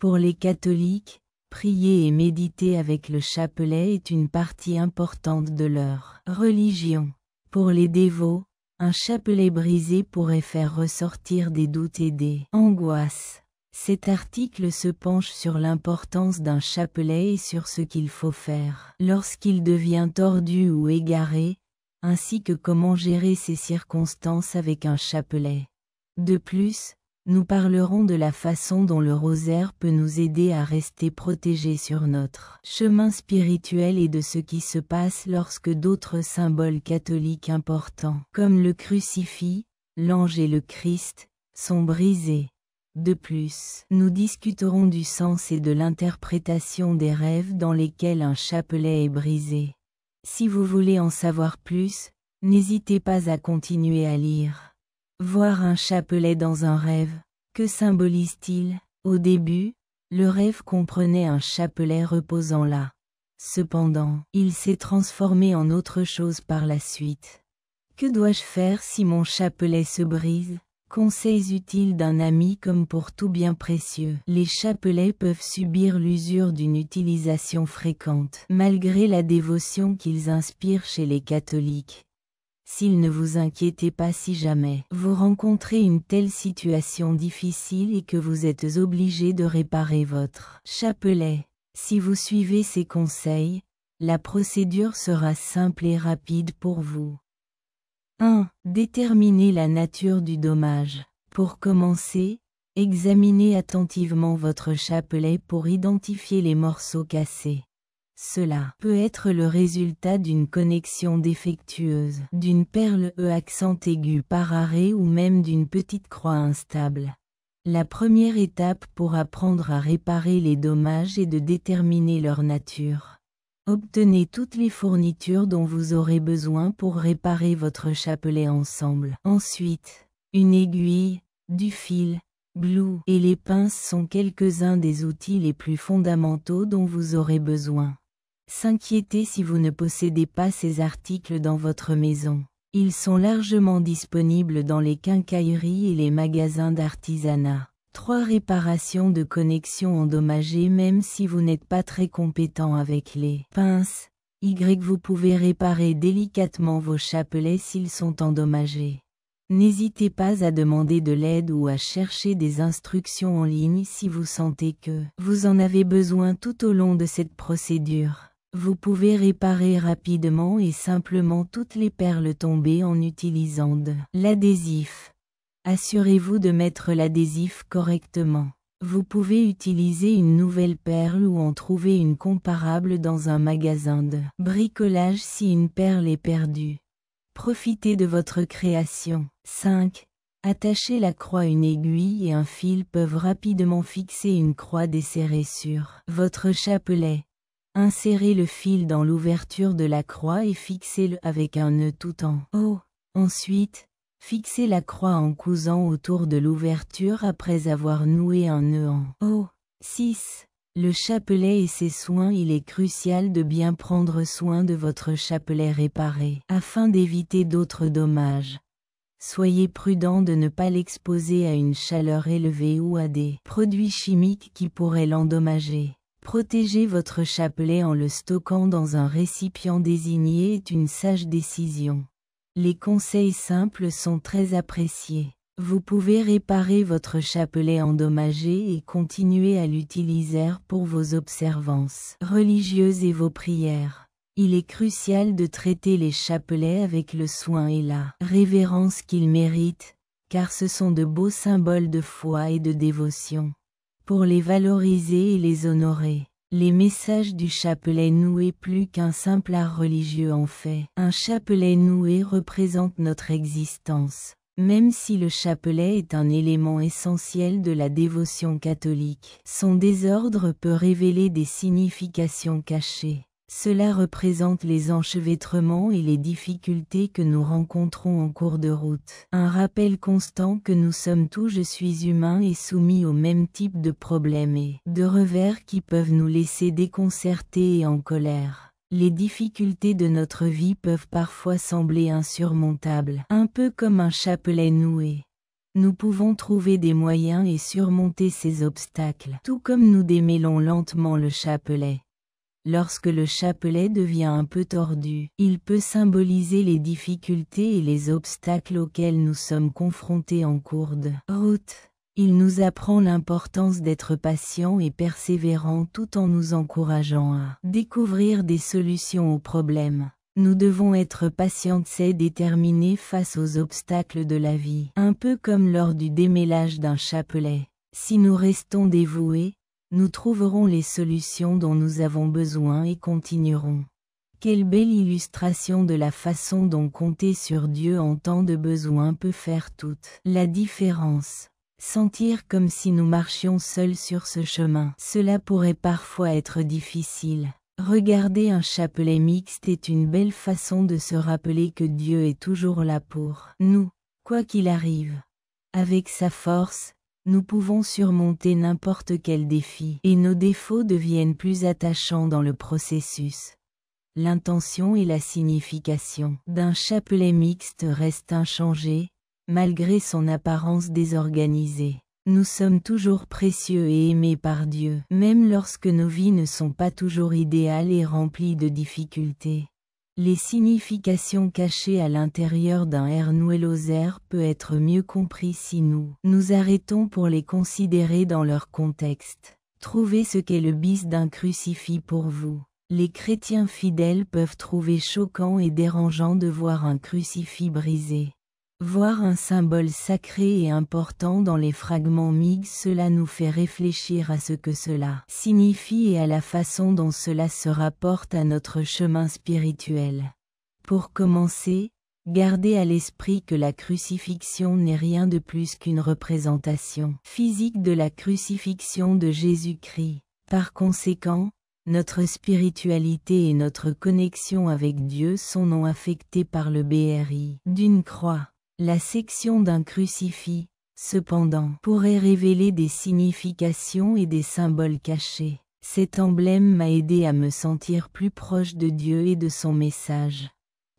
Pour les catholiques, prier et méditer avec le chapelet est une partie importante de leur religion. Pour les dévots, un chapelet brisé pourrait faire ressortir des doutes et des angoisses. Cet article se penche sur l'importance d'un chapelet et sur ce qu'il faut faire lorsqu'il devient tordu ou égaré, ainsi que comment gérer ces circonstances avec un chapelet. De plus, nous parlerons de la façon dont le rosaire peut nous aider à rester protégés sur notre chemin spirituel et de ce qui se passe lorsque d'autres symboles catholiques importants, comme le crucifix, l'ange et le Christ, sont brisés. De plus, nous discuterons du sens et de l'interprétation des rêves dans lesquels un chapelet est brisé. Si vous voulez en savoir plus, n'hésitez pas à continuer à lire. Voir un chapelet dans un rêve, que symbolise-t-il? Au début, le rêve comprenait un chapelet reposant là. Cependant, il s'est transformé en autre chose par la suite. Que dois-je faire si mon chapelet se brise? Conseils utiles d'un ami comme pour tout bien précieux. Les chapelets peuvent subir l'usure d'une utilisation fréquente, malgré la dévotion qu'ils inspirent chez les catholiques. S'il ne vous inquiétez pas si jamais vous rencontrez une telle situation difficile et que vous êtes obligé de réparer votre chapelet. Si vous suivez ces conseils, la procédure sera simple et rapide pour vous. 1. Déterminez la nature du dommage. Pour commencer, examinez attentivement votre chapelet pour identifier les morceaux cassés. Cela peut être le résultat d'une connexion défectueuse, d'une perle E accent aigu par arrêt ou même d'une petite croix instable. La première étape pour apprendre à réparer les dommages est de déterminer leur nature. Obtenez toutes les fournitures dont vous aurez besoin pour réparer votre chapelet ensemble. Ensuite, une aiguille, du fil, glue et les pinces sont quelques-uns des outils les plus fondamentaux dont vous aurez besoin. S'inquiéter si vous ne possédez pas ces articles dans votre maison. Ils sont largement disponibles dans les quincailleries et les magasins d'artisanat. 3 réparations de connexions endommagées. Même si vous n'êtes pas très compétent avec les pinces, vous pouvez réparer délicatement vos chapelets s'ils sont endommagés. N'hésitez pas à demander de l'aide ou à chercher des instructions en ligne si vous sentez que vous en avez besoin tout au long de cette procédure. Vous pouvez réparer rapidement et simplement toutes les perles tombées en utilisant de l'adhésif. Assurez-vous de mettre l'adhésif correctement. Vous pouvez utiliser une nouvelle perle ou en trouver une comparable dans un magasin de bricolage si une perle est perdue. Profitez de votre création. 5. Attacher la croix. Une aiguille et un fil peuvent rapidement fixer une croix desserrée sur votre chapelet. Insérez le fil dans l'ouverture de la croix et fixez-le avec un nœud tout en haut. Ensuite, fixez la croix en cousant autour de l'ouverture après avoir noué un nœud en haut. 6. Le chapelet et ses soins. Il est crucial de bien prendre soin de votre chapelet réparé, afin d'éviter d'autres dommages. Soyez prudent de ne pas l'exposer à une chaleur élevée ou à des produits chimiques qui pourraient l'endommager. Protéger votre chapelet en le stockant dans un récipient désigné est une sage décision. Les conseils simples sont très appréciés. Vous pouvez réparer votre chapelet endommagé et continuer à l'utiliser pour vos observances religieuses et vos prières. Il est crucial de traiter les chapelets avec le soin et la révérence qu'ils méritent, car ce sont de beaux symboles de foi et de dévotion. Pour les valoriser et les honorer, les messages du chapelet noué plus qu'un simple art religieux en fait. Un chapelet noué représente notre existence. Même si le chapelet est un élément essentiel de la dévotion catholique, son désordre peut révéler des significations cachées. Cela représente les enchevêtrements et les difficultés que nous rencontrons en cours de route. Un rappel constant que nous sommes tous je suis humain et soumis au même type de problèmes et de revers qui peuvent nous laisser déconcertés et en colère. Les difficultés de notre vie peuvent parfois sembler insurmontables, un peu comme un chapelet noué. Nous pouvons trouver des moyens et surmonter ces obstacles, tout comme nous démêlons lentement le chapelet. Lorsque le chapelet devient un peu tordu, il peut symboliser les difficultés et les obstacles auxquels nous sommes confrontés en cours de route. Il nous apprend l'importance d'être patient et persévérant tout en nous encourageant à découvrir des solutions aux problèmes. Nous devons être patients et déterminés face aux obstacles de la vie, un peu comme lors du démêlage d'un chapelet. Si nous restons dévoués, nous trouverons les solutions dont nous avons besoin et continuerons. Quelle belle illustration de la façon dont compter sur Dieu en temps de besoin peut faire toute la différence. Sentir comme si nous marchions seuls sur ce chemin. Cela pourrait parfois être difficile. Regarder un chapelet mixte est une belle façon de se rappeler que Dieu est toujours là pour nous, quoi qu'il arrive. Avec sa force, nous pouvons surmonter n'importe quel défi, et nos défauts deviennent plus attachants dans le processus. L'intention et la signification d'un chapelet mixte restent inchangées, malgré son apparence désorganisée. Nous sommes toujours précieux et aimés par Dieu, même lorsque nos vies ne sont pas toujours idéales et remplies de difficultés. Les significations cachées à l'intérieur d'un R-Noueloser peut être mieux compris si nous arrêtons pour les considérer dans leur contexte. Trouvez ce qu'est le bis d'un crucifix pour vous. Les chrétiens fidèles peuvent trouver choquant et dérangeant de voir un crucifix brisé. Voir un symbole sacré et important dans les fragments mixtes, cela nous fait réfléchir à ce que cela signifie et à la façon dont cela se rapporte à notre chemin spirituel. Pour commencer, gardez à l'esprit que la crucifixion n'est rien de plus qu'une représentation physique de la crucifixion de Jésus-Christ. Par conséquent, notre spiritualité et notre connexion avec Dieu sont non affectées par le BRI d'une croix. La section d'un crucifix, cependant, pourrait révéler des significations et des symboles cachés. Cet emblème m'a aidé à me sentir plus proche de Dieu et de son message.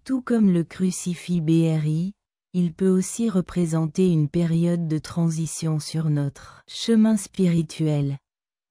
Tout comme le crucifix BRI, il peut aussi représenter une période de transition sur notre chemin spirituel.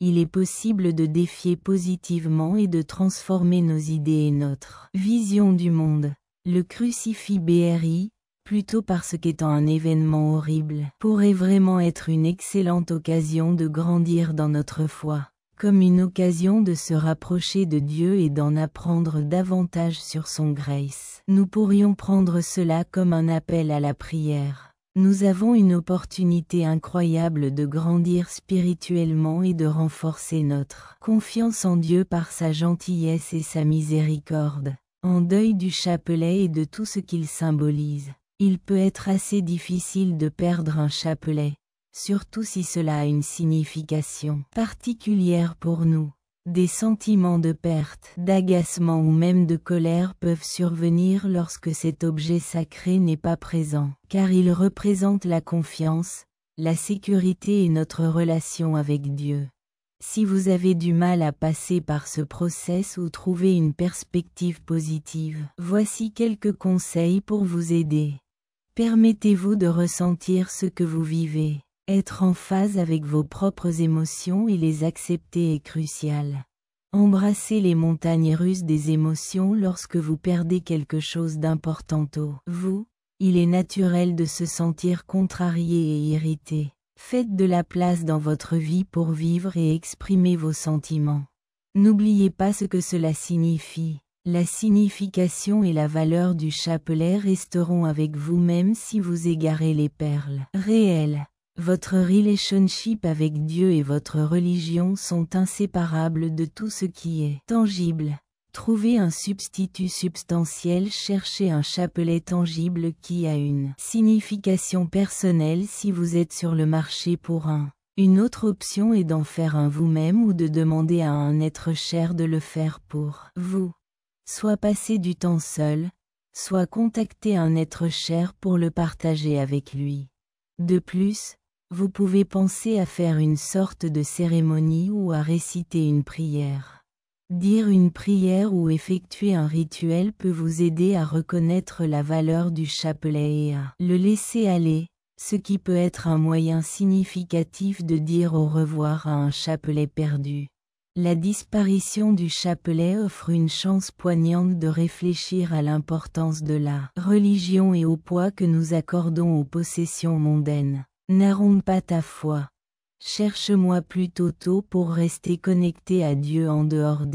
Il est possible de défier positivement et de transformer nos idées et notre vision du monde. Le crucifix BRI, plutôt parce qu'étant un événement horrible, pourrait vraiment être une excellente occasion de grandir dans notre foi, comme une occasion de se rapprocher de Dieu et d'en apprendre davantage sur son grace. Nous pourrions prendre cela comme un appel à la prière. Nous avons une opportunité incroyable de grandir spirituellement et de renforcer notre confiance en Dieu par sa gentillesse et sa miséricorde. En deuil du chapelet et de tout ce qu'il symbolise. Il peut être assez difficile de perdre un chapelet, surtout si cela a une signification particulière pour nous. Des sentiments de perte, d'agacement ou même de colère peuvent survenir lorsque cet objet sacré n'est pas présent, car il représente la confiance, la sécurité et notre relation avec Dieu. Si vous avez du mal à passer par ce process ou trouver une perspective positive, voici quelques conseils pour vous aider. Permettez-vous de ressentir ce que vous vivez. Être en phase avec vos propres émotions et les accepter est crucial. Embrassez les montagnes russes des émotions lorsque vous perdez quelque chose d'important au vous. Il est naturel de se sentir contrarié et irrité. Faites de la place dans votre vie pour vivre et exprimer vos sentiments. N'oubliez pas ce que cela signifie. La signification et la valeur du chapelet resteront avec vous même si vous égarez les perles réelles. Votre relationship avec Dieu et votre religion sont inséparables de tout ce qui est tangible. Trouvez un substitut substantiel, cherchez un chapelet tangible qui a une signification personnelle si vous êtes sur le marché pour un. Une autre option est d'en faire un vous-même ou de demander à un être cher de le faire pour vous. Soit passer du temps seul, soit contacter un être cher pour le partager avec lui. De plus, vous pouvez penser à faire une sorte de cérémonie ou à réciter une prière. Dire une prière ou effectuer un rituel peut vous aider à reconnaître la valeur du chapelet et à le laisser aller, ce qui peut être un moyen significatif de dire au revoir à un chapelet perdu. La disparition du chapelet offre une chance poignante de réfléchir à l'importance de la religion et au poids que nous accordons aux possessions mondaines. N'arrompe pas ta foi. Cherche-moi plutôt tôt pour rester connecté à Dieu en dehors des